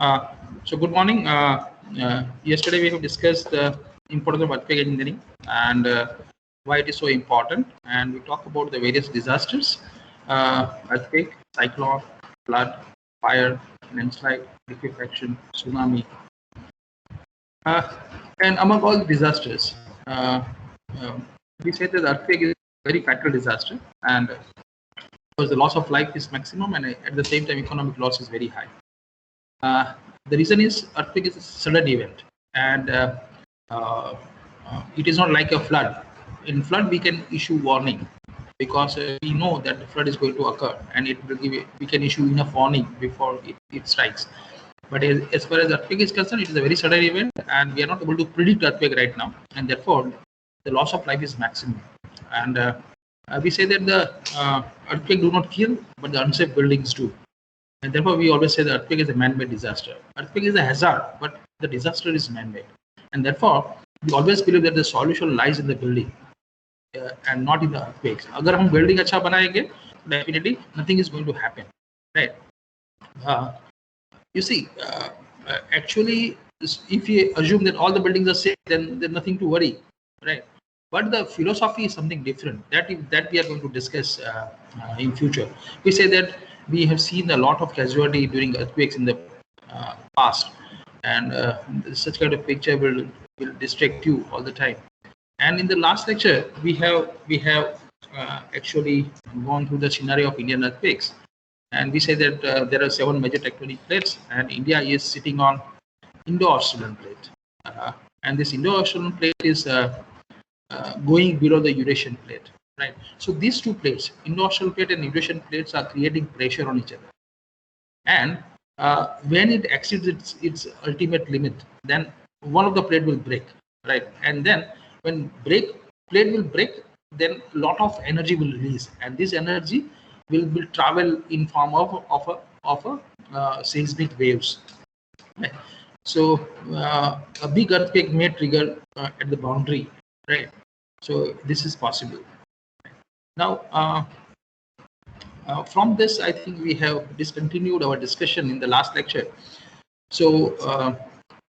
So good morning. Yesterday we have discussed the importance of earthquake engineering and why it is so important, and we talk about the various disasters: earthquake, cyclone, flood, fire, landslide, liquefaction, tsunami, uh, and among all the disasters, um, we say that earthquake is a very fatal disaster, and because the loss of life is maximum, and at the same time economic loss is very high. The reason is earthquake is a sudden event, and uh, it is not like a flood. In flood, we can issue warning because we know that the flood is going to occur, and it will give. We can issue enough warning before it strikes. But as far as earthquake is concerned, it is a very sudden event, and we are not able to predict earthquake right now, and therefore the loss of life is maximum. And we say that the earthquake do not kill, but the unsafe buildings do. And therefore, we always say the earthquake is a man-made disaster. Earthquake is a hazard, but the disaster is man-made. And therefore, we always believe that the solution lies in the building and not in the earthquakes. अगर हम building अच्छा बनाएंगे, definitely nothing is going to happen, right? You see, actually, if you assume that all the buildings are safe, then there's nothing to worry, right? But the philosophy is something different that we are going to discuss in future. We say that we have seen a lot of casualty during earthquakes in the past, and such kind of picture will distract you all the time. And in the last lecture, we have actually gone through the scenario of Indian earthquakes, and we say that there are 7 major tectonic plates, and India is sitting on Indo-Australian plate, and this Indo-Australian plate is going below the Eurasian plate, right? So these two plates, Indo-Australian plate and Eurasian plates, are creating pressure on each other, and when it exceeds its ultimate limit, then one of the plate will break, right? And then when plate will break, then a lot of energy will release, and this energy will travel in form of a seismic waves. Right? So a big earthquake may trigger at the boundary, right? So this is possible. Now, from this, I think we have discontinued our discussion in the last lecture. So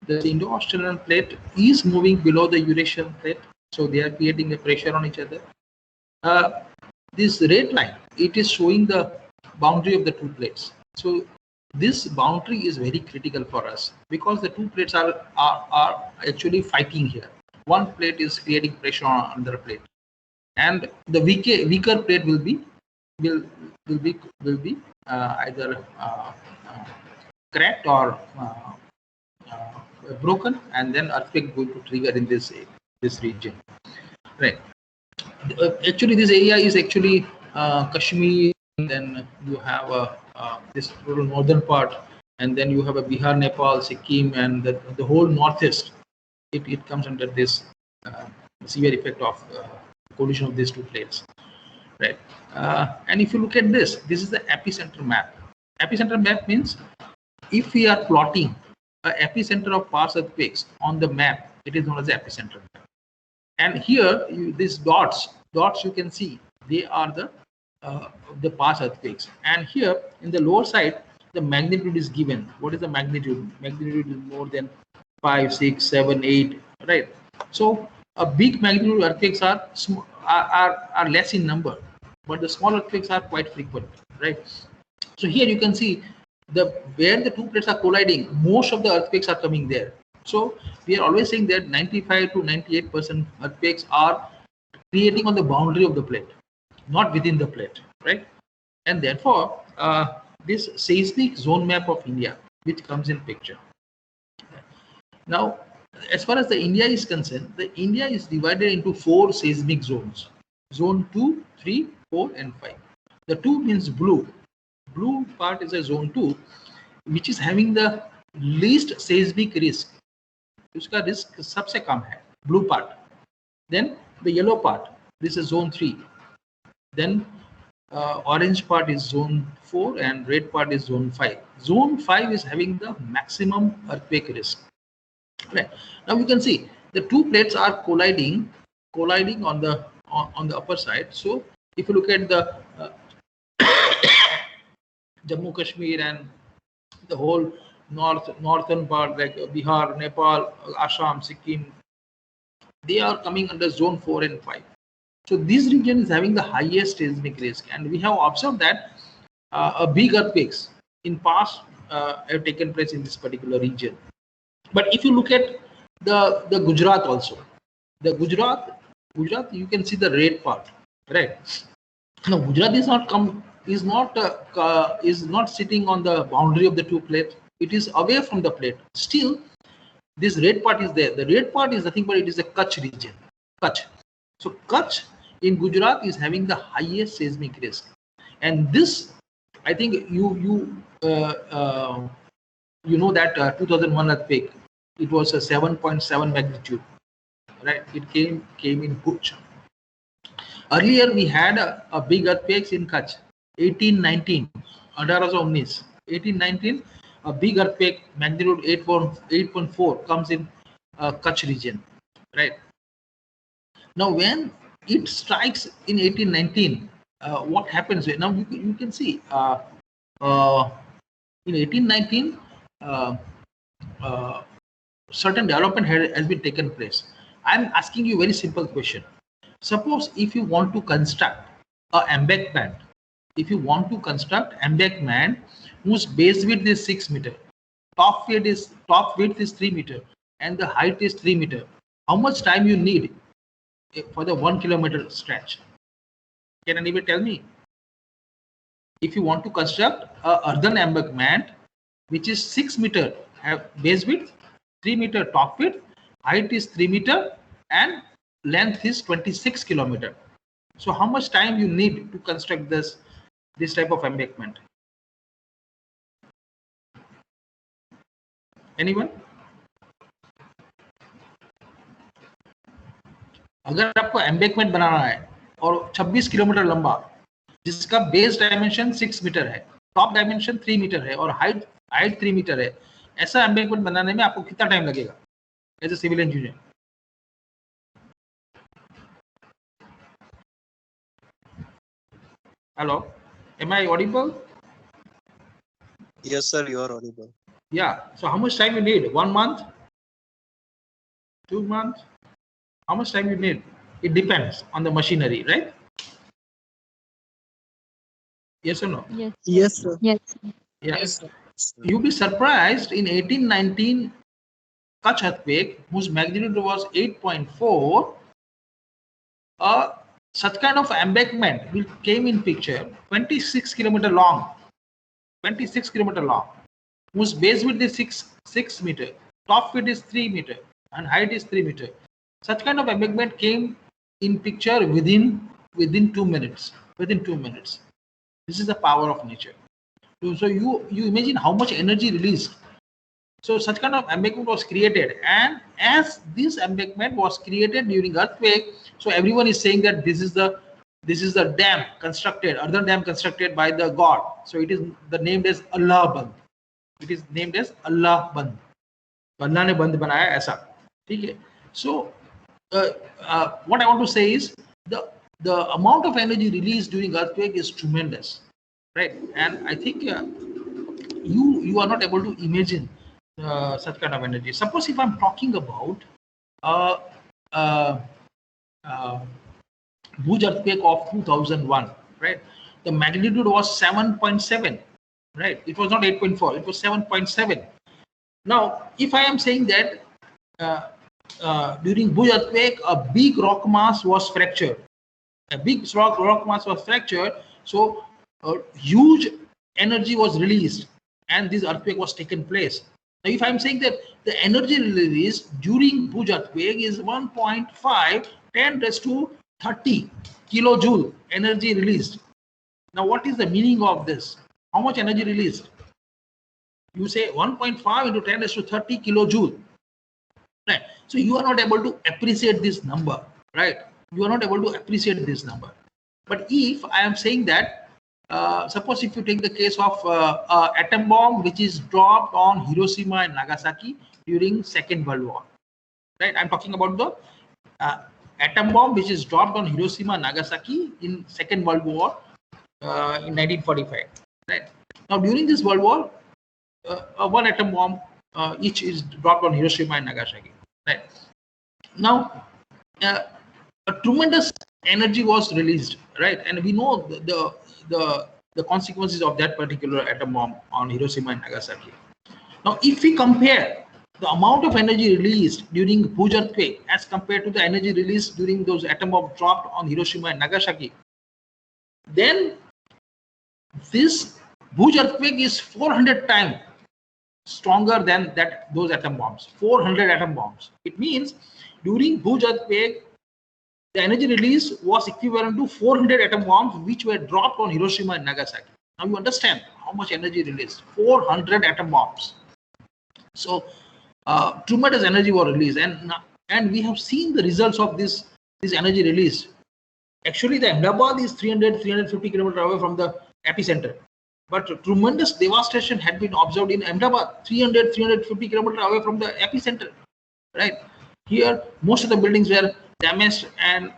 the Indo-Australian plate is moving below the Eurasian plate, so they are creating a pressure on each other. This red line, it is showing the boundary of the two plates. So this boundary is very critical for us because the two plates are actually fighting here. One plate is creating pressure on another plate, and the weaker plate will be either cracked or broken, and then earthquake going to trigger in this region, right? Actually, this area is actually Kashmir, and then you have this total northern part, and then you have a Bihar, Nepal, Sikkim, and the whole northeast. It comes under this severe effect of collision of these two plates, right? And if you look at this is the epicenter map. Epicenter map means if we are plotting an epicenter of past earthquakes on the map, it is known as the epicenter map. And here, these dots you can see, they are the past earthquakes. And here in the lower side, the magnitude is given. What is the magnitude? Magnitude is more than 5, 6, 7, 8, right? So a big magnitude earthquakes are less in number, but the small earthquakes are quite frequent, right? So here you can see where the two plates are colliding, most of the earthquakes are coming there. So we are always saying that 95 to 98% earthquakes are creating on the boundary of the plate, not within the plate, right? And therefore, this seismic zone map of India, which comes in picture. Now, as far as the India is concerned, the India is divided into 4 seismic zones: zone 2, 3, 4, and 5. The 2 means blue. Blue part is a zone 2, which is having the least seismic risk. उसका risk सबसे कम है, blue part. Then the yellow part, this is zone 3. Then orange part is zone 4, and red part is zone 5. Zone 5 is having the maximum earthquake risk. Right. Now you can see the two plates are colliding on the upper side. So if you look at the Jammu Kashmir and the whole northern part like Bihar, Nepal, Assam, Sikkim, they are coming under zone 4 and 5. So this region is having the highest seismic risk, and we have observed that a big earthquakes in past have taken place in this particular region. But if you look at the Gujarat also, the Gujarat, you can see the red part, right? Now Gujarat is not sitting on the boundary of the two plates. It is away from the plate. Still, this red part is there. The red part is nothing but it is a Kutch region. Kutch. So Kutch in Gujarat is having the highest seismic risk, and this, I think you know that 2001 earthquake, it was a 7.7 magnitude, right? It came in Kutch. Earlier we had a big earthquakes in Kutch, 1819, 1819, a big earthquake magnitude 8.4 comes in Kutch region, right? Now when it strikes in 1819, what happens? Now you can see in 1819 certain development has been taken place. I'm asking you a very simple question. Suppose if you want to construct a embankment, whose base width is 6 meter, top width is 3 meter, and the height is 3 meter, how much time you need for the 1 kilometer stretch? Can anybody tell me? If you want to construct a earthen embankment which is 6 meter, have base width, 3 meter top width, height is 3 meter, and length is 26 kilometer. So how much time you need to construct this type of embankment? Anyone? अगर आपको embankment बनाना है और 26 kilometre लंबा, जिसका base dimension 6 metre है, top dimension 3 metre है और height 3 metre है, ऐसा एम्बैंकमेंट बनाने में आपको कितना टाइम लगेगा as a civil engineer? Hello, am I audible? Yes, sir, you are audible. Yeah. So how much time you need? 1 month? 2 months? How much time you need? It depends on the machinery, right? Yes or no? Yes. Yes, sir. Yes. Yeah. Yes, sir. You'll be surprised in 1819 Kutch earthquake, whose magnitude was 8.4. Such kind of embankment came in picture, 26 kilometer long, whose base width is 6 meter, top width is 3 meter, and height is 3 meter. Such kind of embankment came in picture within 2 minutes. Within 2 minutes. This is the power of nature. So you imagine how much energy released. So such kind of embankment was created, and as this embankment was created during earthquake, so everyone is saying that this is the dam constructed, earthen dam constructed by the god. So it is named as Allah Band. It is named as Allah Band. Allah ने बंद बनाया ऐसा, ठीक है? So what I want to say is the amount of energy released during earthquake is tremendous, right? And I think you are not able to imagine such kind of energy. Suppose if I'm talking about Bhuj earthquake of 2001, right? The magnitude was 7.7, right? It was not 8.4, it was 7.7. Now, if I am saying that during Bhuj earthquake, a big rock mass was fractured, so huge energy was released, and this earthquake was taken place. Now, if I'm saying that the energy released during Bhuj earthquake is 1.5 10 raised to 30 kilojoule energy released. Now, what is the meaning of this? How much energy released? You say 1.5 into 10 raised to 30 kilojoule. Right. So you are not able to appreciate this number, right? You are not able to appreciate this number. But if I am saying that, suppose if you take the case of atom bomb which is dropped on Hiroshima and Nagasaki during Second World War, right? I'm talking about the atom bomb which is dropped on Hiroshima and Nagasaki in Second World War in 1945, right? Now during this World War, one atom bomb each is dropped on Hiroshima and Nagasaki. Right now, a tremendous energy was released, right? And we know the consequences of that particular atom bomb on Hiroshima and Nagasaki. Now, if we compare the amount of energy released during Bhuj earthquake as compared to the energy released during those atom bombs dropped on Hiroshima and Nagasaki, then this Bhuj earthquake is 400 times stronger than those atom bombs. 400 atom bombs. It means during Bhuj earthquake, the energy release was equivalent to 400 atom bombs which were dropped on Hiroshima and Nagasaki. Now you understand how much energy released. 400 atom bombs. So tremendous energy was released, and we have seen the results of this energy release. Actually, the Ahmedabad is 350 kilometers away from the epicenter, but tremendous devastation had been observed in Ahmedabad, 350 kilometers away from the epicenter. Right here, most of the buildings were damaged, and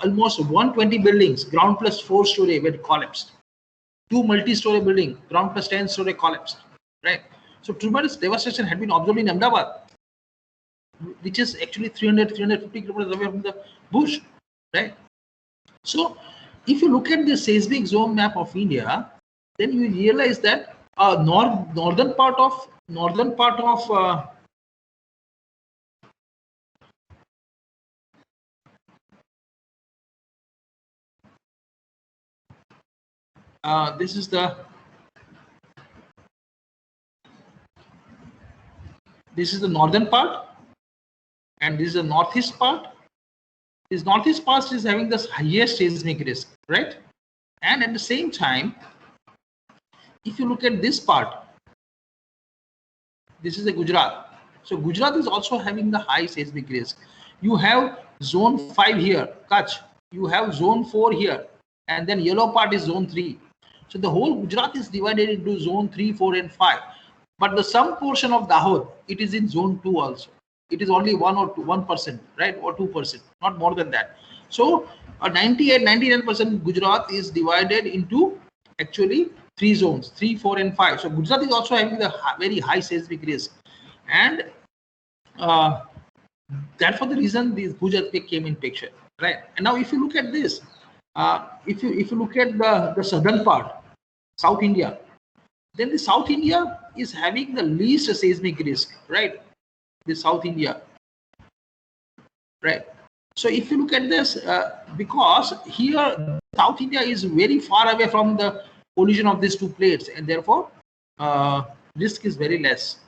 almost 120 buildings, ground plus 4-story, were collapsed. 2 multi-story building, ground plus 10-story collapsed. Right. So tremendous devastation had been observed in Ahmedabad, which is actually 350 kilometers away from the Bhuj. Right. So if you look at the seismic zone map of India, then you realize that northern part of this is the northern part, and this is the northeast part. This northeast part is having the highest seismic risk, right? And at the same time, if you look at this part, this is the Gujarat. So Gujarat is also having the high seismic risk. You have zone 5 here, Kutch. You have zone 4 here, and then yellow part is zone 3. So the whole Gujarat is divided into zone 3, 4, and 5. But the some portion of Dahod, it is in zone 2 also. It is only 1%, right, or 2%, not more than that. So 99% Gujarat is divided into actually 3 zones, 3, 4, and 5. So Gujarat is also having the very high seismic risk, and that for the reason this Bhuj earthquake came in picture, right? And now if you look at this, if you look at the southern part, South India, then the South India is having the least seismic risk, right? The South India, right? So if you look at this, because here South India is very far away from the collision of these two plates, and therefore risk is very less.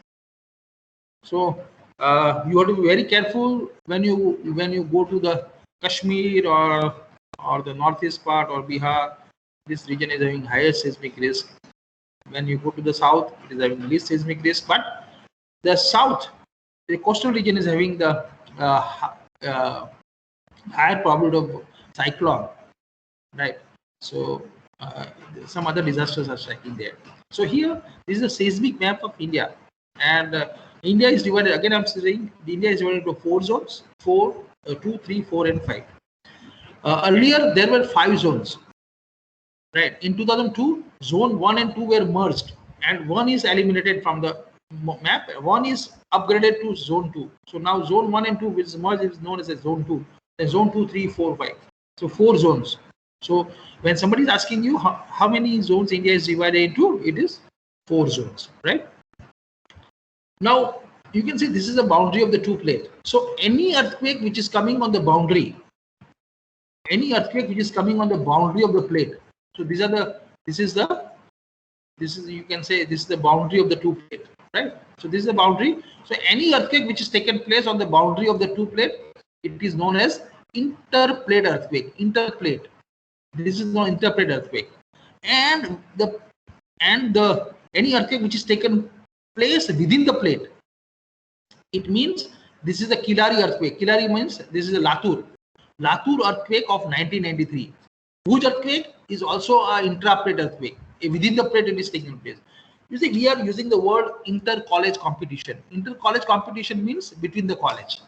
So you have to be very careful when you go to the Kashmir or the northeast part or Bihar. This region is having higher seismic risk. When you go to the south, it is having least seismic risk. But the south, the coastal region, is having the higher probability of cyclone, right? So some other disasters are striking there. So here, this is a seismic map of India, and India is divided, again I'm saying, India is divided into 4 zones, 2, 3, 4, and 5. Earlier there were 5 zones, right? In 2002, zone 1 and 2 were merged, and 1 is eliminated from the map. 1 is upgraded to zone 2. So now zone 1 and 2, which is merged, is known as a zone 2. Then zone 2, 3, 4, 5. So 4 zones. So when somebody is asking you how many zones India is divided into, it is 4 zones, right? Now you can see this is the boundary of the 2 plates. So any earthquake which is coming on the boundary, you can say this is the boundary of the 2 plate, right? So this is the boundary. So any earthquake which is taken place on the boundary of the 2 plate, it is known as interplate earthquake. Interplate. This is known interplate earthquake. And any earthquake which is taken place within the plate, it means this is the Kilari earthquake. Kilari means this is a Latur earthquake of 1993. Bhuj earthquake is also an intra-plate earthquake. Within the plate it is taking place. You see, we are using the word inter-college competition. Inter-college competition means between the college.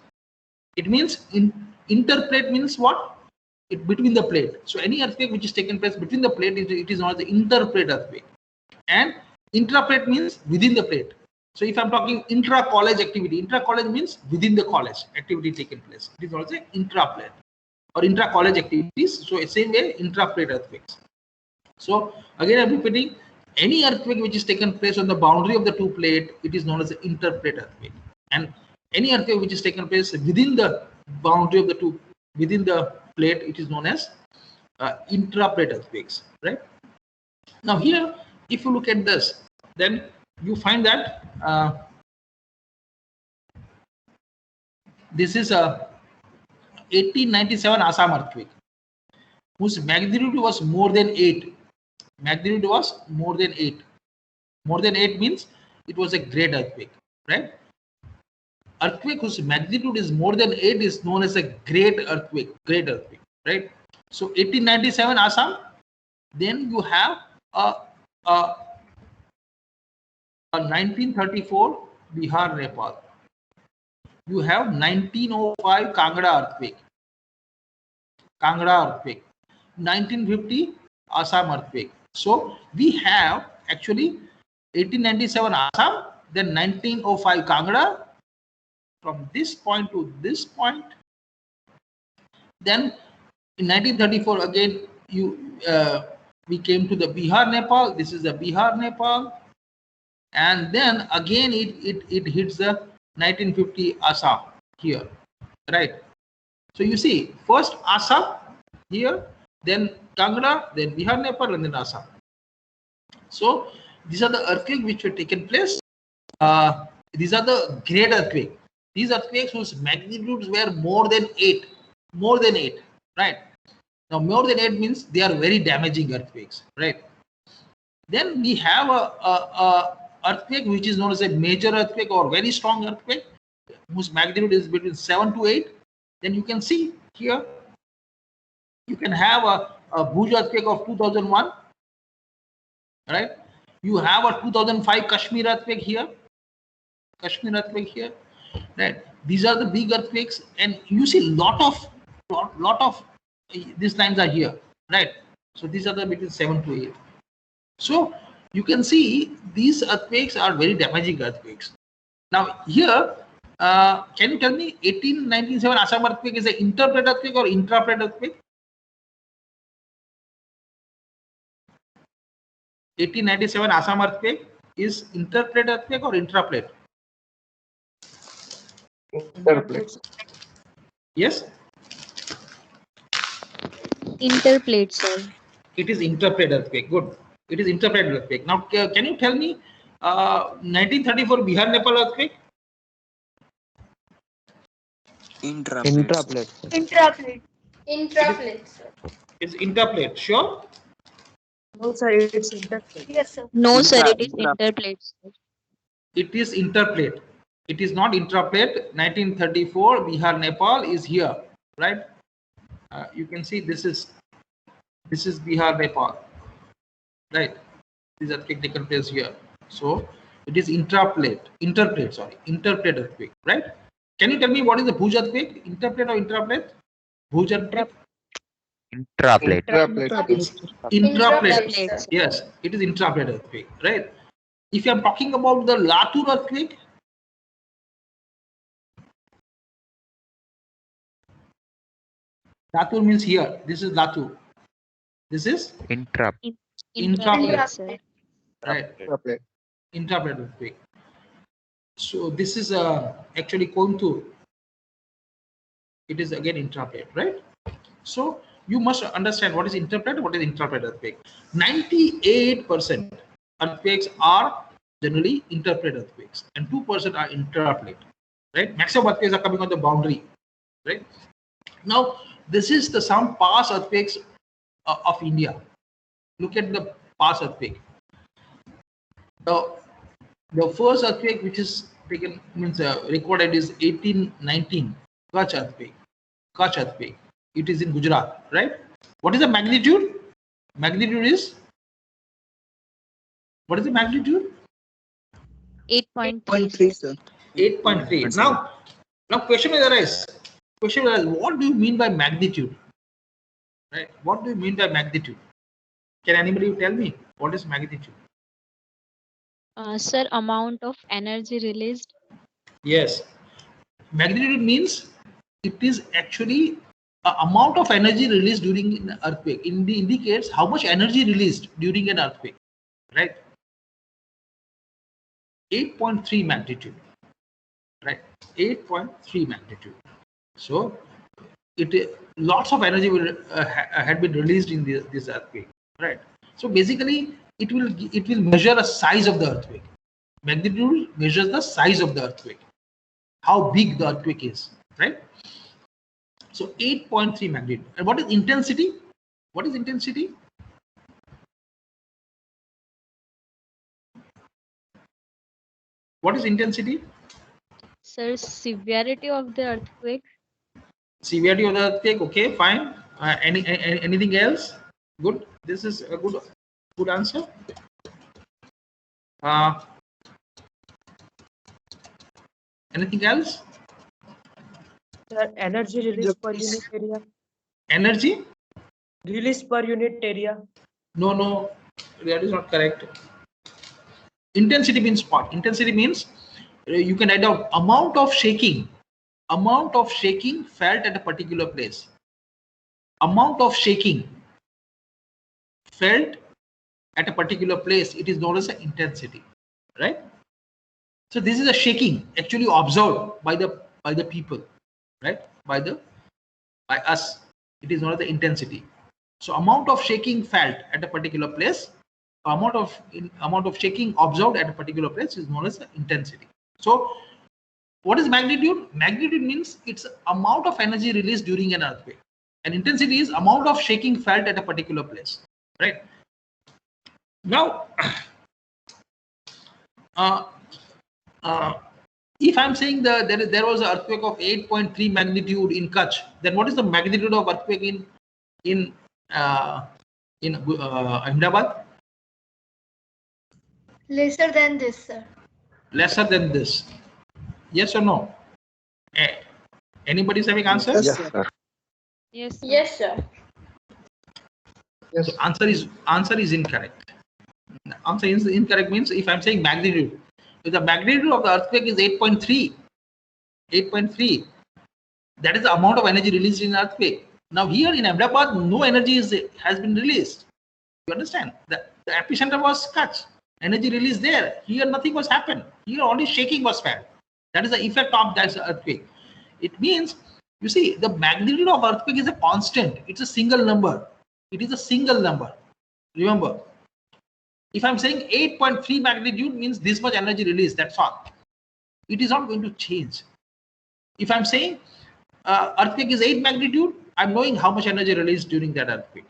It means interplate means what? Between the plate. So any earthquake which is taken place between the plate, it is known as the interplate earthquake. And Intra-plate means within the plate. So if I'm talking intra-college activity, intra-college means within the college activity taken place. It is also intra-plate or intra-college activities. So same way, intra-plate earthquakes. So again, I'm repeating, any earthquake which is taken place on the boundary of the two plate, it is known as an interplate earthquake. And any earthquake which is taken place within the boundary of the two, within the plate, it is known as intraplate earthquakes, right? Now here, if you look at this, then you find that this is a 1897 Assam earthquake, whose magnitude was more than 8. Magnitude was more than 8. More than 8 means it was a great earthquake, right? Earthquake whose magnitude is more than 8 is known as a great earthquake, right? So 1897 Assam, then you have a 1934 Bihar, Nepal. You have 1905 Kangra earthquake, 1950 Assam earthquake. So we have actually 1897 Assam, then 1905 Kangra, from this point to this point. Then in 1934 again we came to the Bihar, Nepal. This is the Bihar, Nepal, and then again it hits the 1950 Assam here, right? So you see, first Assam here, then Kangra, then Bihar, Nepal, and then Assam. So these are the earthquakes which were taken place. These are the great earthquakes. These earthquakes whose magnitudes were more than 8, right? Now more than 8 means they are very damaging earthquakes, right? Then we have a earthquake which is known as a major earthquake or very strong earthquake, whose magnitude is between 7 to 8. Then you can see here, you can have a Bhuj earthquake of 2001, right? You have a 2005 Kashmir earthquake here, right? These are the big earthquakes, and you see lot of these lines are here, right? So these are the between 7 to 8. So you can see these earthquakes are very damaging earthquakes. Now here, can you tell me 1897 Assam earthquake is an interplate earthquake or intraplate earthquake? 1897 Assam earthquake is interplate earthquake or intraplate? Interplate. Yes? Interplate, sir. It is interplate earthquake. Good. It is interplate earthquake. Now, can you tell me 1934 Bihar Nepal earthquake? Intraplate. Intraplate, sir. It's interplate. Sure? No, sir, it's interplate. Yes, sir. No, sir, it is interplate, sir. It is interplate. It is not intraplate. 1934 Bihar Nepal is here, right? You can see this is Bihar Nepal, right? This earthquake taken place here. So it is interplate earthquake, right? Can you tell me what is the Bhuj earthquake? Interplate or intraplate? Bhuj earthquake? Intraplate. Intraplate. Sir. Yes, it is intraplate earthquake, right? If you are talking about the Latur earthquake, Latur means here. This is Latur. This is Intraplate, intraplate, sir. right? Interplate. Intraplate earthquake. So this is actually Kontur. It is again intraplate, right? So you must understand what is interplate, what is intraplate earthquake. 98% earthquakes are generally interplate earthquakes, and 2% are intraplate, right? Maximum earthquakes are coming on the boundary, right? Now this is the some past earthquakes of India. Look at the past earthquake. The first earthquake which is taken means recorded is 1819 Kutch earthquake. It is in Gujarat, right? What is the magnitude? What is the magnitude? 8.3, sir. 8.3. Now question will arise. What do you mean by magnitude? Right? What do you mean by magnitude? Can anybody tell me what is magnitude? Sir, amount of energy released. Yes. Magnitude means it is actually a amount of energy released during an earthquake. Indicates how much energy released during an earthquake, right? 8.3 magnitude, right? 8.3 magnitude. So it lots of energy had been released in this earthquake, right? So basically, it will measure the size of the earthquake. Magnitude measures the size of the earthquake, how big the earthquake is, right? So 8.3 magnitude. And what is intensity? What is intensity? What is intensity? Sir, severity of the earthquake. Severity of the earthquake. Okay, fine. Anything else? Good. This is a good answer. Uh, Anything else? Sir, energy release per unit area. Energy? Release per unit area. No, that is not correct. Intensity means what? Intensity means you can add out amount of shaking felt at a particular place. Amount of shaking felt at a particular place, it is known as the intensity, right? So this is a shaking actually observed by the people, right? By us, it is known as the intensity. So amount of shaking felt at a particular place, amount of shaking observed at a particular place is known as the intensity. So what is magnitude? Magnitude means it's amount of energy released during an earthquake, and intensity is amount of shaking felt at a particular place, right? Now, uh, uh, if I'm saying there was an earthquake of 8.3 magnitude in Kutch, then what is the magnitude of earthquake in Ahmedabad? Lesser than this, sir. Lesser than this. Yes or no? Anybody's having answer? Yes, sir. Yes, sir. Yes, sir. So answer is incorrect. Answer is incorrect means if I'm saying magnitude, if the magnitude of the earthquake is 8.3, that is the amount of energy released in earthquake. Now here in Ahmedabad, no energy has been released. You understand? The epicenter was Kutch. Energy released there. Here nothing was happened. Here only shaking was felt. That is the effect of that earthquake. It means, you see, the magnitude of earthquake is a constant. It's a single number. It is a single number. Remember, if I'm saying 8.3 magnitude means this much energy released, that's all. It is not going to change. If I'm saying earthquake is 8 magnitude, I'm knowing how much energy released during that earthquake.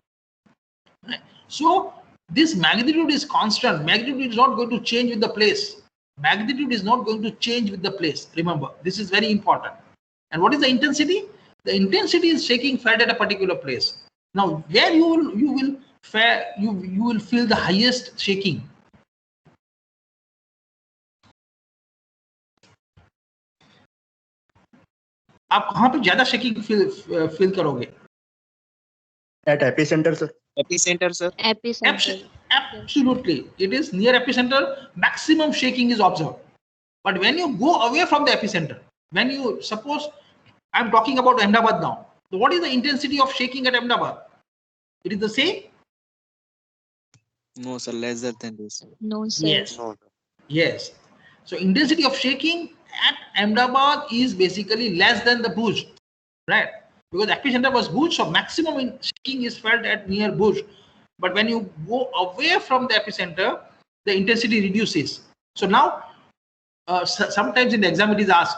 Right? So this magnitude is constant. Magnitude is not going to change with the place. Magnitude is not going to change with the place. Remember, this is very important. And what is the intensity? The intensity is shaking felt at a particular place. Now, where you will feel the highest shaking. आप कहाँ पे ज्यादा shaking feel करोगे? At epicenter, sir. Epicenter, sir. Epicenter. Absolutely, it is near epicenter. Maximum shaking is observed. But when you go away from the epicenter, when you suppose I'm talking about Ahmedabad now, so what is the intensity of shaking at Ahmedabad? It is the same. No, sir. Lesser than this. No, sir. Yes. No, Yes. So intensity of shaking at Ahmedabad is basically less than the Bhuj, right? Because epicenter was Bhuj, so maximum shaking is felt at near Bhuj. But when you go away from the epicenter, the intensity reduces. So now, sometimes in the exam it is asked,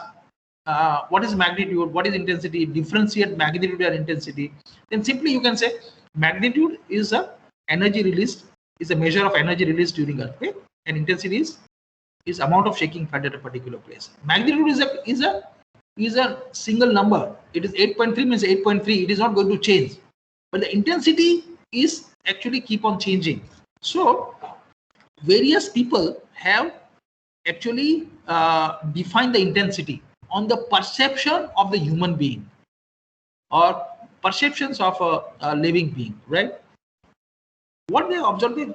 what is magnitude, what is intensity, differentiate magnitude and intensity. Then simply you can say magnitude is a energy released, is a measure of energy released during earthquake, and intensity is amount of shaking felt at a particular place. Magnitude is a single number. It is 8.3 means 8.3. It is not going to change, but the intensity is actually keep on changing. So various people have actually defined the intensity on the perception of the human being or perceptions of a living being, right? What they observe,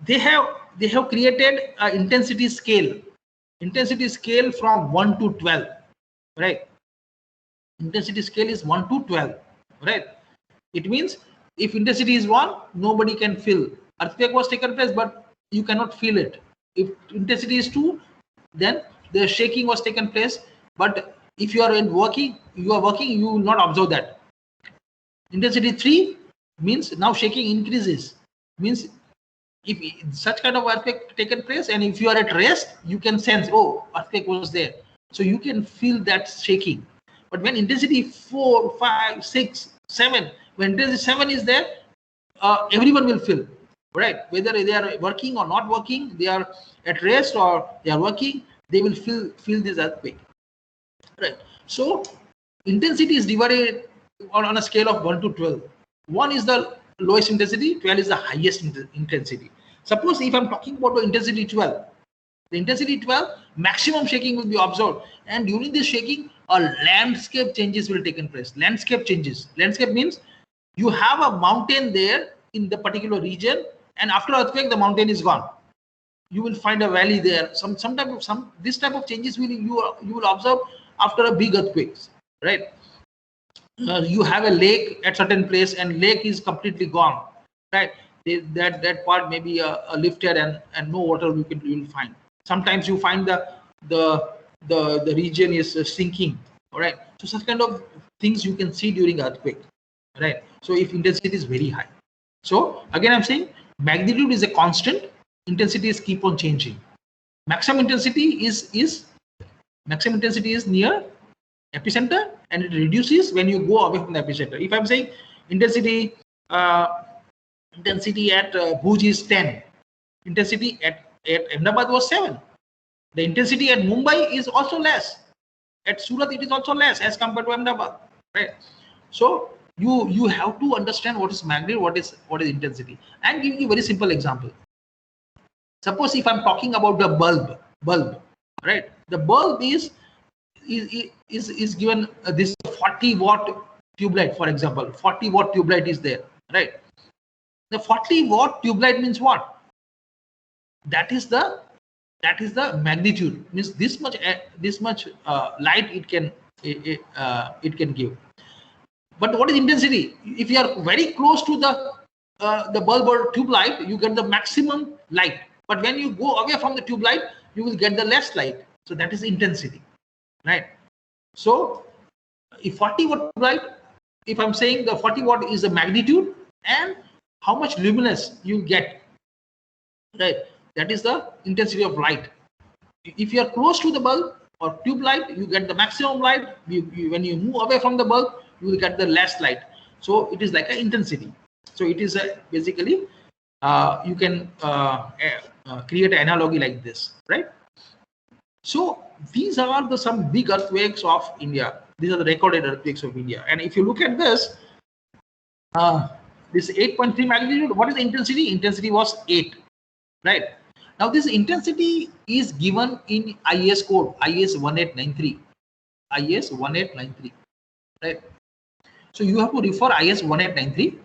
they have they have created an intensity scale from 1 to 12, right? Intensity scale is 1 to 12, right? It means if intensity is 1, nobody can feel earthquake was taken place, but you cannot feel it. If intensity is 2, then the shaking was taken place, but if you are working, you will not observe that. Intensity 3 means now shaking increases, means if such kind of earthquake taken place and if you are at rest, you can sense, oh, earthquake was there, so you can feel that shaking. But when intensity 4, 5, 6, 7, when intensity 7 is there, everyone will feel, right? Whether they are working or not working, they are at rest or they are working, they will feel this earthquake, right? So intensity is divided on a scale of 1 to 12. 1 is the lowest intensity, 12 is the highest intensity. Suppose if I'm talking about the intensity 12, the intensity 12, maximum shaking will be observed, and during this shaking, a landscape changes will take place. Landscape changes. Landscape means you have a mountain there in the particular region, and after earthquake, the mountain is gone. You will find a valley there. This type of changes you will observe after a big earthquakes, right? You have a lake at certain place and lake is completely gone, right? That part may be lifted and no water you will find. Sometimes you find the region is sinking, all right? So such kind of things you can see during earthquake, right? So if intensity is very high, so again I'm saying magnitude is a constant, intensity is keep on changing. Maximum intensity is near epicenter and it reduces when you go away from the epicenter. If I'm saying intensity at Bhuj is 10, intensity at Ahmedabad was 7. The intensity at Mumbai is also less. At Surat it is also less as compared to Ahmedabad, right? So you have to understand what is magnitude, what is intensity. I'm giving you a very simple example. Suppose if I'm talking about the bulb, right? The bulb is given this 40-watt tube light, for example. 40-watt tube light is there, right? The 40-watt tube light means what? That is the magnitude, means this much light it can give. But what is intensity? If you are very close to the bulb or tube light, you get the maximum light. But when you go away from the tube light, you will get the less light. So that is intensity, right? So if 40-watt light, if I'm saying the 40-watt is the magnitude and how much luminous you get, right? That is the intensity of light. If you are close to the bulb or tube light, you get the maximum light. When you move away from the bulb, you will get the less light. So it is like an intensity. So it is basically you can create an analogy like this, right? So these are some big earthquakes of India. These are the recorded earthquakes of India. And if you look at this 8.3 magnitude, what is the intensity? Intensity was 8, right? Now this intensity is given in IS code, IS 1893, IS 1893, right? So you have to refer IS 1893,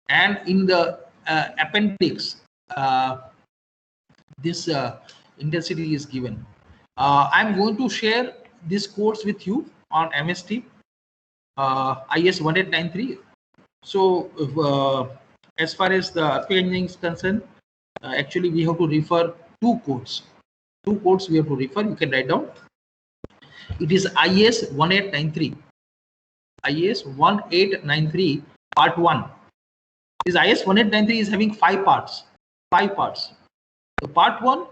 and in the appendix, this intensity is given. I'm going to share this course with you on MST, IS 1893. So as far as the earthquake engineering is concerned, actually we have to refer two codes. Two codes we have to refer. You can write down. It is IS 1893. IS 1893 part 1. This IS 1893 is having 5 parts. 5 parts. The part 1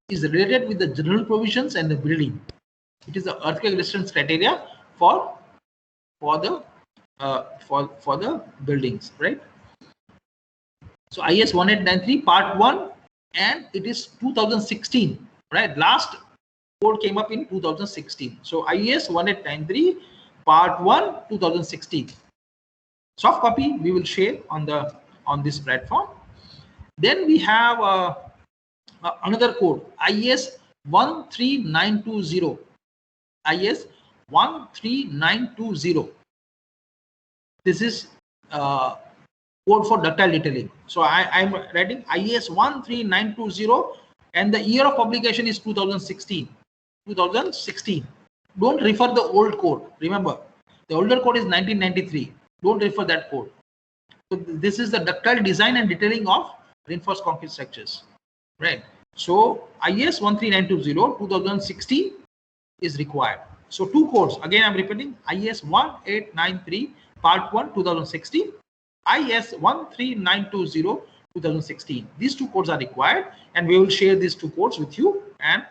is related with the general provisions and the building. It is the earthquake resistance criteria for the buildings, right? So IS 1893 part 1, and it is 2016, right? Last code came up in 2016. So IS 1893 part 1 2016. Soft copy we will share on this platform. Then we have another code, IS 13920. IS 13920. This is code for ductile detailing. So I'm writing IS 13920 and the year of publication is 2016. 2016. Don't refer the old code. Remember, the older code is 1993. Don't refer that code. So this is the ductile design and detailing of reinforced concrete structures, right? So IS 13920 2016 is required. So two codes, again I'm repeating, IS 1893 part 1 2016, IS 13920 2016. These two codes are required and we will share these two codes with you, and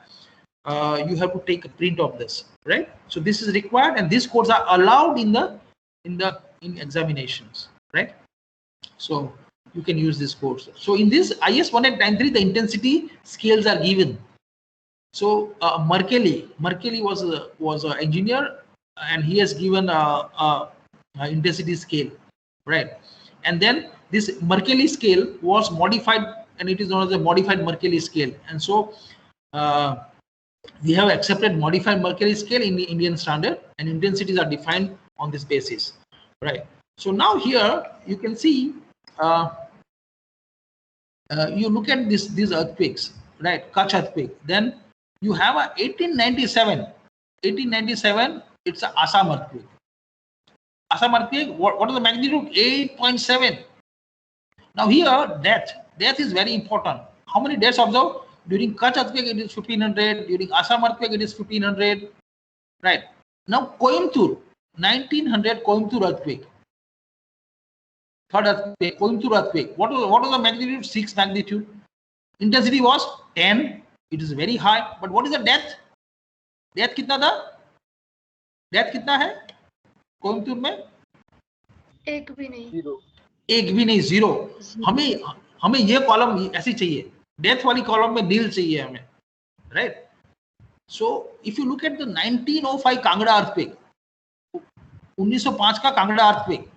you have to take a print of this, right? So this is required and these codes are allowed in examinations, right? So you can use this codes. So in this IS 1893 the intensity scales are given. So Merkelly was an engineer and he has given a intensity scale, right? And then this Merkelly scale was modified and it is known as the modified Merkelly scale. And so we have accepted modified Merkelly scale in the Indian standard and intensities are defined on this basis, right? So now here you can see you look at these earthquakes, right? Kutch earthquake. Then you have a 1897. 1897. It's an Assam earthquake. Assam earthquake. What is the magnitude? 8.7. Now here death is very important. How many deaths observed? During Kutch earthquake it is 1500. During Assam earthquake it is 1500. Right. Now Coimbatore, 1900 Coimbatore earthquake. Third earthquake, Coimbatore earthquake. What was the magnitude? 6 magnitude. Intensity was 10. It is very high. But what is the death? Death कितना था? Death कितना है? कोयम्बतूर में? एक भी नहीं, zero. हमें ये कॉलम ऐसी चाहिए. डेथ वाली कॉलम में नील चाहिए हमें, right? So if you look at the 1905 Kangra earthquake, 1905 का कांगड़ा earthquake,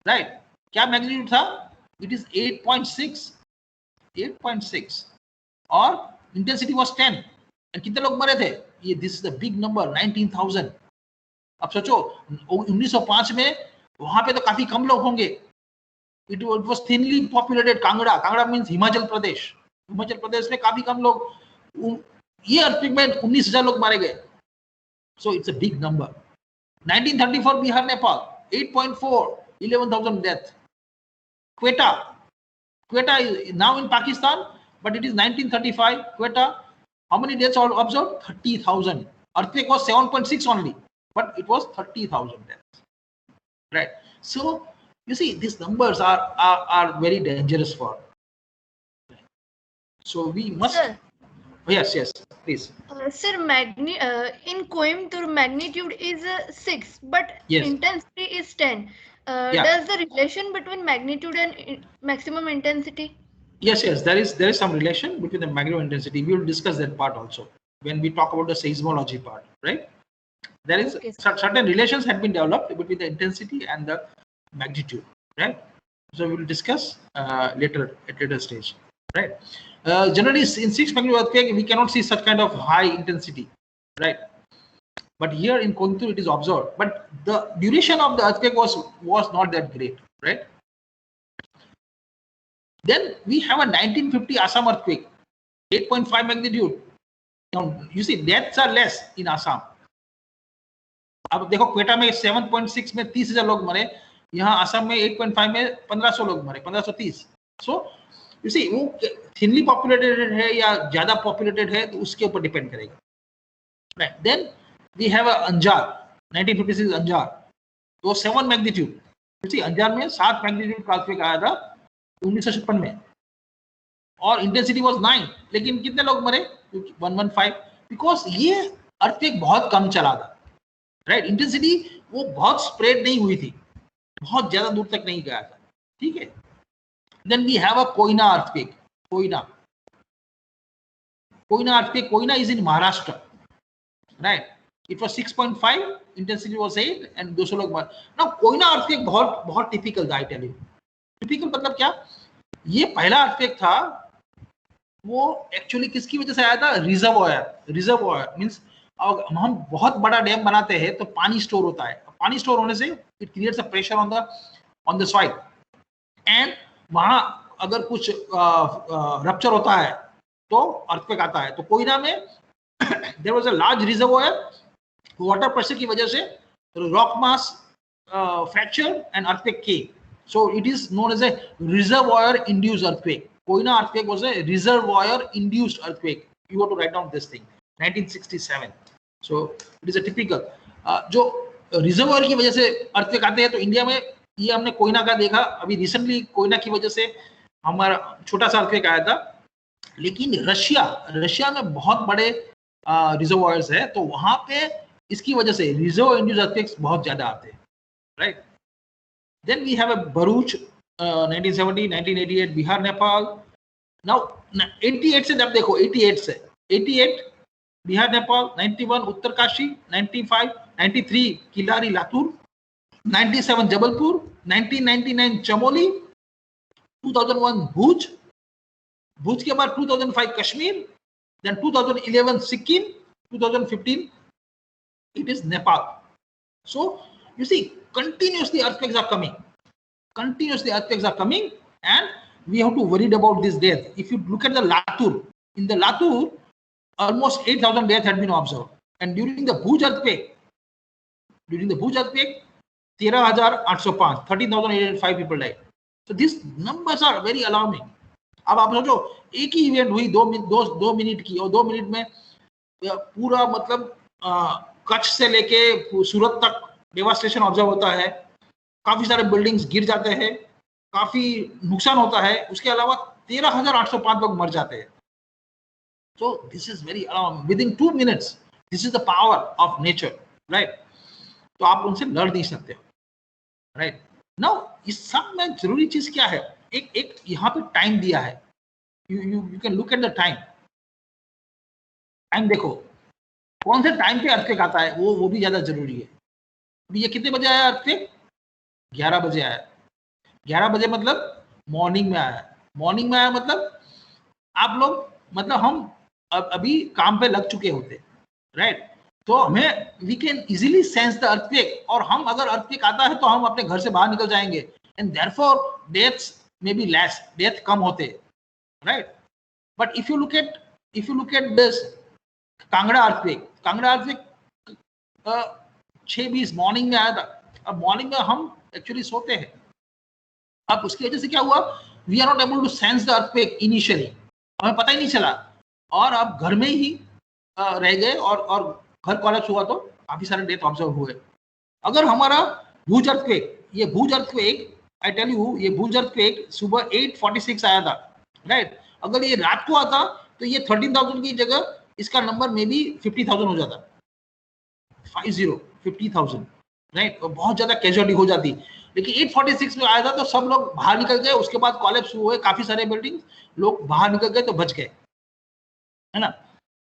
right? क्या मैग्नीट्यूड था? It is 8.6. 8.6 और इंटेंसिटी वाज 10 और कितने लोग मरे थे? ये this is the big number, 19,000. अब सोचो 1905 में वहां पे तो काफी कम लोग होंगे. It was thinly populated. Kangra means Himachal Pradesh में काफी कम लोग. ये अर्थक्वेक में 19,000 लोग मारे गए. So it's a big number. 1934 Bihar Nepal 8.4, 11,000 death. Quetta is now in Pakistan, but it is 1935. Quetta, how many deaths are observed? 30,000. Earthquake was 7.6 only, but it was 30,000 deaths. Right. So you see, these numbers are very dangerous for. So we must. Sir. Yes, please. Sir, in Coimbatore magnitude is 6, but yes. Intensity is 10. Does the relation between magnitude and maximum intensity? Yes, there is some relation between the maximum intensity. We will discuss that part also when we talk about the seismology part, right? There is certain relations have been developed between the intensity and the magnitude, right? So we will discuss later at later stage, right? Generally, in 6 magnitude earthquake, we cannot see such kind of high intensity, right? But here in Coimbatore, it is observed. But the duration of the earthquake was not that great, right? Then we have a 1950 Assam earthquake, 8.5 magnitude. Now you see, deaths are less in Assam. अब देखो क्वेटा में 7.6 में 30,000 लोग मरे. यहाँ असम में 8.5 में 1,500 लोग मरे, 1,530. सो यू सी वो थिनली पॉपुलेटेड है या ज्यादा पॉपुलेटेड है तो उसके ऊपर डिपेंड करेगा, right? Then we have a Anjar, 1956 Anjar, तो 7 मैग्नीट्यूड. यू सी अंजार में 7 मैग्नीट्यूड का अर्थक्वेक आया था 1956 में और इंटेंसिटी वाज 9. लेकिन कितने लोग मरे? 115. बिकॉज ये अर्थक्वेक बहुत कम चला था, राइट? इंटेंसिटी वो बहुत स्प्रेड नहीं हुई थी, बहुत ज्यादा दूर तक नहीं गया था, ठीक है? Then we have a Koyna earthquake. Koyna earthquake, Koyna is in Maharashtra, right? It was 6.5, intensity was 8 and 200 लोग मरे. ना कोयना अर्थक्वेक बहुत टिपिकल था. आई टेल यू, टिपिकल मतलब क्या? ये पहला अर्थक्वेक था, वो एक्चुअली किसकी वजह से आया था? रिजर्वॉयर मींस हम बहुत बड़ा डैम बनाते हैं तो पानी स्टोर होता है. पानी स्टोर होने से it creates a pressure on the soil. And वहां अगर कुछ रप्चर होता है तो अर्थक्वेक आता है। तो कोयना में there was a large reservoir, water pressure की वजह से rock mass fracture and earthquake came, so it is known as a reservoir induced earthquake. Koyna earthquake was a reservoir induced earthquake, you have to write down this thing, 1967। So it is a typical जो reservoir की वजह से earthquake आते हैं। तो India में ये हमने कोयना का देखा, अभी रिसेंटली कोयना की वजह से हमारा छोटा सा अर्थक्वेक आया था। लेकिन रशिया में बहुत बड़े रिजर्वॉयर्स है, तो वहां पे इसकी वजह से रिजर्व इंड्यूस्ड अर्थक्वेक्स बहुत ज्यादा आते हैं, right. Then we have a Bharuch 1970, 1988 Bihar Nepal. Now 88 से जब देखो 88 बिहार नेपाल, 91 उत्तरकाशी, 95 93 किलारी लातूर, 97 जबलपुर, 1999 चमोली, 2001 भुज के बाद 2005 Kashmir, then 2011 Sikkim, 2015 it is Nepal. So you see continuously earthquakes are coming, and we have to worry about this death. If you look at the Latur, in the Latur almost 8,000 deaths had been observed, and during the Bhuj earthquake 13,805, 13,805 people died. So these numbers are very alarming. अब आप सोचो एक ही event हुई 2 minute की, और 2 minute में पूरा मतलब कच्छ से लेके सूरत तक डेवास्टेशन ऑब्जर्व होता है, काफी सारे बिल्डिंग्स गिर जाते हैं, काफी नुकसान होता है। उसके अलावा 13,805 लोग मर जाते हैं। So this is very alarming. With in 2 minutes, this is the power of nature, right. तो आप उनसे लड़ नहीं सकते, राइट। नाउ इस सब में जरूरी चीज क्या है, एक यहाँ पे टाइम दिया है, you can look at the time. देखो कौन से टाइम पे अर्थक्वेक आता है, वो भी ज्यादा जरूरी है। अभी ये कितने बजे आया अर्थक्वेक? 11 बजे आया। 11 बजे मतलब मॉर्निंग में आया। मॉर्निंग में आया मतलब आप लोग, मतलब हम अभी काम पे लग चुके होते, राइट। तो हमें we can easily sense the earthquake, और हम अगर अर्थक्वेक आता है तो हम अपने घर से बाहर निकल जाएंगे, and therefore deaths may be less, death कम होते, right. But if you look at this Kangra earthquake 6:20 morning में आया था। अब मॉर्निंग में हम एक्चुअली सोते हैं, अब उसकी वजह से क्या हुआ, we are not able to sense the earthquake initially, हमें पता ही नहीं चला, और अब घर में ही रह गए, और घर कॉलेप्स हुआ तो काफी सारे डेथ ऑब्जर्व हुए। अगर हमारा भूज अर्थक्वेक आई टेल यू, ये भूज अर्थक्वेक सुबह 8:46 आया था, राइट। अगर ये रात को आता तो ये 13,000 की जगह इसका नंबर मे बी 50,000 हो जाता, 50,000, राइट। बहुत ज्यादा कैजुअलिटी हो जाती। लेकिन 8:46 में आया था तो सब लोग बाहर निकल गए, उसके बाद कॉलेप्स हुए काफी सारे बिल्डिंग, लोग बाहर निकल गए तो बच गए, है ना।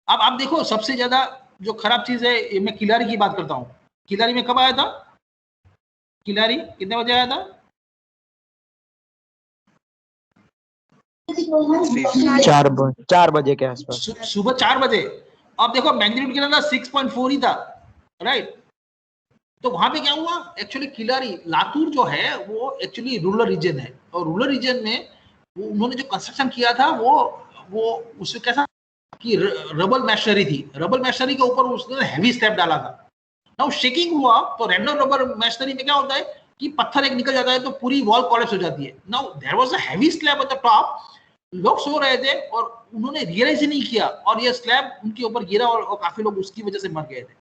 अब आप देखो सबसे ज्यादा जो खराब चीज है, ये मैं किलारी की बात करता हूँ। किलारी में कब आया था? किलारी कितने बजे आया था? 4 बजे के आसपास, सुबह 4 बजे। अब देखो मैग्नीट्यूड कितना था, 6.4 ही था, राइट। तो वहां पे क्या हुआ, एक्चुअली किलारी लातूर जो है वो एक्चुअली रूरल रीजन है, और रूरल रीजन में उन्होंने जो कंस्ट्रक्शन किया था वो उससे कैसा कि रबल मैशनरी थी, रबल मैशनरी के ऊपर उसने हैवी स्लैब डाला था। नाउ शेकिंग हुआ तो रैंडम रबर मैशनरी में क्या होता है कि पत्थर एक निकल जाता है तो पूरी वॉल कोलैप्स हो जाती है। Now there was a heavy slab at the top, लोग सो रहे थे और उन्होंने रियलाइज ही नहीं किया, और ये स्लैब उनके ऊपर गिरा, और काफी लोग उसकी वजह से मर गए थे।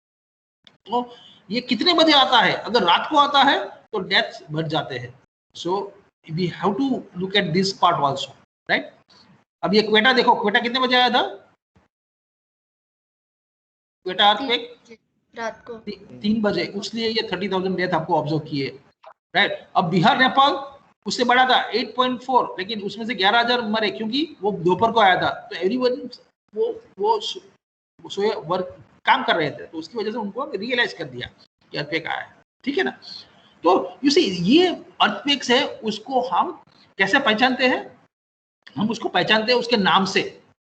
तो ये कितने बजे आता है? अगर रात को आता है तो डेथ बढ़ जाते हैं। So we have to look at this part also, right. अब ये क्वेटा देखो, क्वेटा कितने बजे आया था? क्वेटा अर्थक्वेक रात को 3 बजे, इसलिए ये 30,000 डेथ आपको ऑब्जर्व किए, राइट। अब बिहार नेपाल उससे बड़ा था 8.4, लेकिन उसमें से 11,000 मरे क्योंकि वो दोपहर को आया था, तो एवरीवन वो सोए वर्क काम कर रहे थे, तो उसकी वजह से उनको रियलाइज कर दिया कि अर्थक्वेक आया है, ठीक है ना। तो यू सी ये अर्थक्वेक्स है, उसको हम कैसे पहचानते हैं? हम उसको पहचानते हैं उसके नाम से,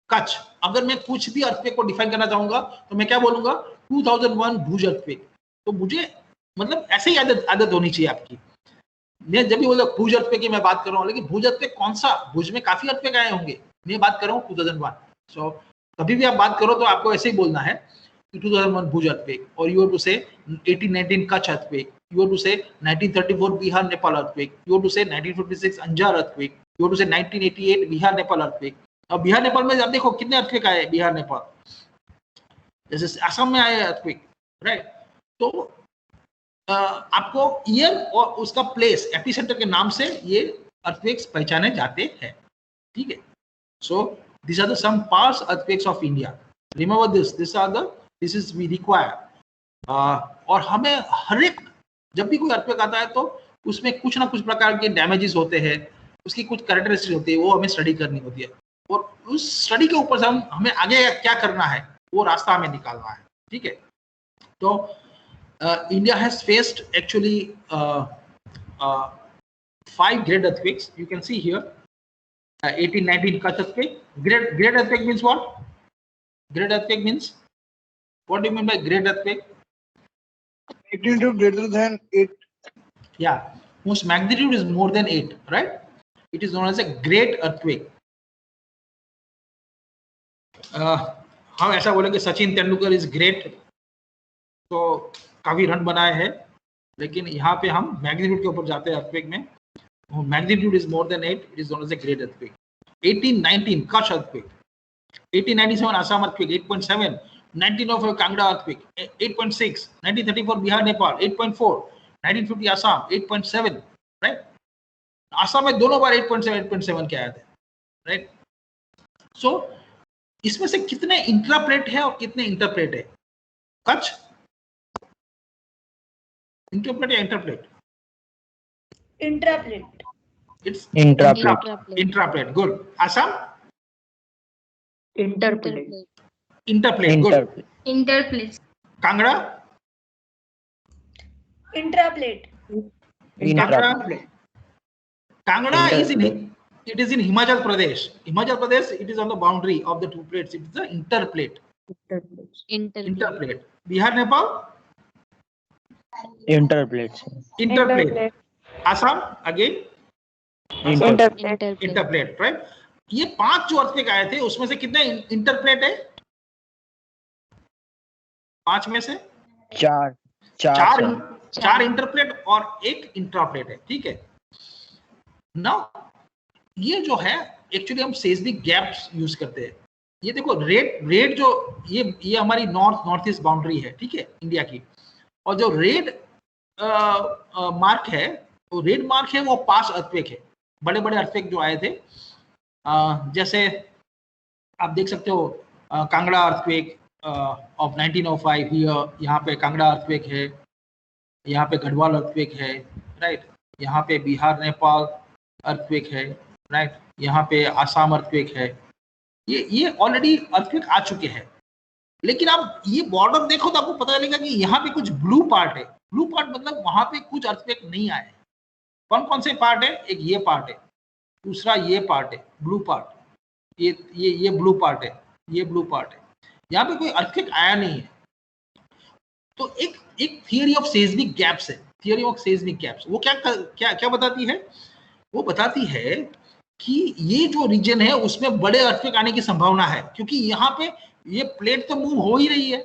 कच्छ। अगर मैं कुछ भी अर्थक्वेक को डिफाइन करना चाहूंगा तो मैं क्या बोलूंगा? 2001 भुज अर्थक्वेक। तो मुझे मतलब ऐसे ही आदत होनी चाहिए आपकी। मैं जब भी बोला भुज अर्थक्वेक की मैं बात कर रहा हूँ, लेकिन भुज अर्थक्वेक कौन सा, भुज में काफी अर्थक्वेक आए होंगे, मैं बात कर रहा हूँ 2001। सो कभी भी आप बात करो तो आपको ऐसे ही बोलना है कि 2001 भुज अर्थक्वेक, और you have to say 1819 Kutch earthquake, you have to say 1934 Bihar Nepal earthquake, you have to say 1956 Anjar earthquake, you have to say 1988 Bihar Nepal earthquake. अब बिहार नेपाल में आप देखो कितने अर्थक्वेक आए बिहार नेपाल, जैसे असम में आए अर्थक्वेक, राइट। तो आपको ईयर और उसका प्लेस एपिसेंटर के नाम से ये अर्थक्वेक्स पहचाने जाते हैं, ठीक है। So this are the some past earthquakes of India, remember this is we require. और हमें हर एक जब भी कोई अर्थक्वेक आता है तो उसमें कुछ ना कुछ प्रकार के डैमेजेस होते हैं, उसकी कुछ कैरेक्टरिस्टिक होती है, वो हमें स्टडी करनी होती है, और उस स्टडी के ऊपर से हमें आगे क्या करना है वो रास्ता हमें निकालना है, ठीक है। तो India has faced actually 5 great earthquakes. You can see here 1819 Kutch earthquake. Great earthquake means what? Great earthquake means, what do you mean by great earthquake? Magnitude greater than 8. Yeah, whose magnitude is more than 8, right? It is known as a great earthquake. हम ऐसा बोलेंगे Sachin Tendulkar is great, तो काफी run बनाए हैं, लेकिन यहाँ पे हम मैग्नीट्यूड के ऊपर जाते हैं अर्थक्वेक में, magnitude is more than 8, it is known as a great earthquake. 1819 Kutch earthquake, 1897 Assam earthquake 8.7, 1905 Kangra earthquake 8.6, 1934 Bihar Nepal 8.4, 1950 Assam 8.7, right. Assam में दोनों बार 8.7 के आए थे, राइट। सो इसमें से कितने इंट्राप्लेट है और कितने इंटरप्लेट है? कच्छ इंटरप्लेट या इंटरप्लेट? Intraplate. It's इंट्राप्लेट। intraplate. Good. Assam? Interplate. Interplate. Good. Interplate. Kangra? Intraplate. इंट्राप्लेट। Kangra is it is in Himachal Pradesh. Himachal Pradesh, it is on the boundary of the two plates. It is the interplate. Interplate. Bihar, Nepal? इंटरप्लेट। Interplate. Assam again? Interplate, right? ये 5 जो earthquake आए थे उसमें से कितने इंटरप्लेट है? 5 में से 4 इंटरप्लेट और 1 इंट्राप्लेट है, ठीक है। नाउ ये जो है एक्चुअली हम सेस्मिक गैप्स यूज करते हैं। ये देखो रेड जो ये हमारी नॉर्थ ईस्ट बाउंड्री है, ठीक है, इंडिया की, और जो रेड मार्क है, वो रेड मार्क है, वो पास्ट अर्थक्वेक है, बड़े बड़े अर्थक्वेक जो आए थे। जैसे आप देख सकते हो कांगड़ा अर्थक्वेक ऑफ 1905 हियर, यहाँ पे कांगड़ा अर्थक्वेक है, यहाँ पे गढ़वाल अर्थक्वेक है, राइट। यहाँ पे बिहार नेपाल अर्थक्वेक है, राइट। यहाँ पे आसाम अर्थक्वेक है। ये ऑलरेडी अर्थक्वेक आ चुके हैं, लेकिन आप ये बॉर्डर देखो तो आपको पता चलेगा कि यहाँ पे कुछ ब्लू पार्ट है। ब्लू पार्ट मतलब वहां पे कुछ अर्थक्वेक नहीं आए। कौन कौन से पार्ट है? एक ये पार्ट है, दूसरा ये पार्ट है ब्लू पार्ट, ये ब्लू पार्ट है, ये ब्लू पार्ट है, यहाँ पे कोई अर्थक्वेक आया नहीं है। तो एक थियरी ऑफ सेस्मिक गैप्स है, थियरी ऑफ सेस्मिक गैप्स। वो क्या बताती है? वो बताती है कि ये जो रीजन है उसमें बड़े अर्थक्वेक आने की संभावना है, क्योंकि यहाँ पे ये प्लेट तो मूव हो ही रही है,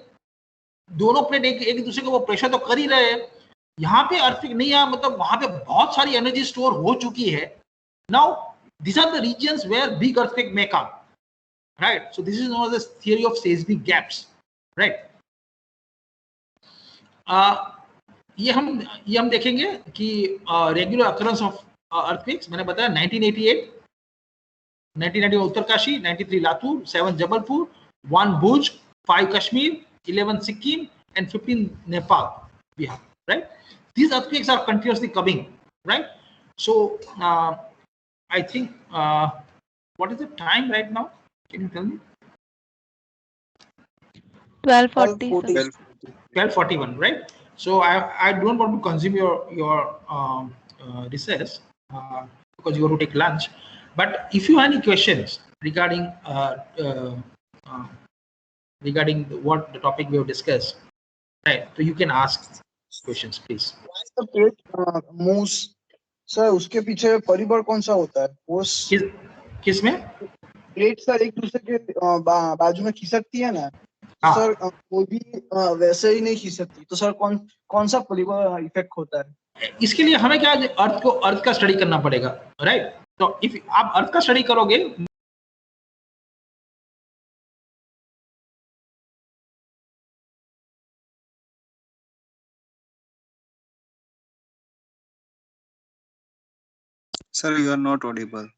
दोनों प्लेट एक दूसरे को वो प्रेशर तो कर ही रहे हैं। यहाँ पे अर्थक्वेक नहीं आया, मतलब वहां पे बहुत सारी एनर्जी स्टोर हो चुकी है। Now these are the regions where big earthquake may come, right? So this is known as the theory of seismic gaps, right? ये हम देखेंगे कि रेगुलर अकरेंस ऑफ अर्थक्वेक्स मैंने बताया 1988 उत्तरकाशी, 93 लातूर, 7 जबलपुर, 1 भुज, 5 Kashmir, 11 Sikkim and 15 Nepal, Bihar, right? These earthquakes are continuously coming, right? So I think what is the time right now? Can you tell me? 12:40. 12:41, right? So I don't want to consume your recess because you have to take lunch. But if you have any questions regarding what the topic we have discussed, right? So you can ask questions, please. Why the plate moves sir उसके पीछे परिबल कौन सा होता है? वो किस में? Plate sir एक दूसरे के बाजू में खिसकती है ना, तो हाँ। सर वो भी वैसे ही नहीं खिसकती, तो सर कौन सा परिबल इफेक्ट होता है? इसके लिए हमें क्या अर्थ का स्टडी करना पड़ेगा, राइट? तो इफ आप अर्थ का स्टडी करोगे, Sir, you are not audible.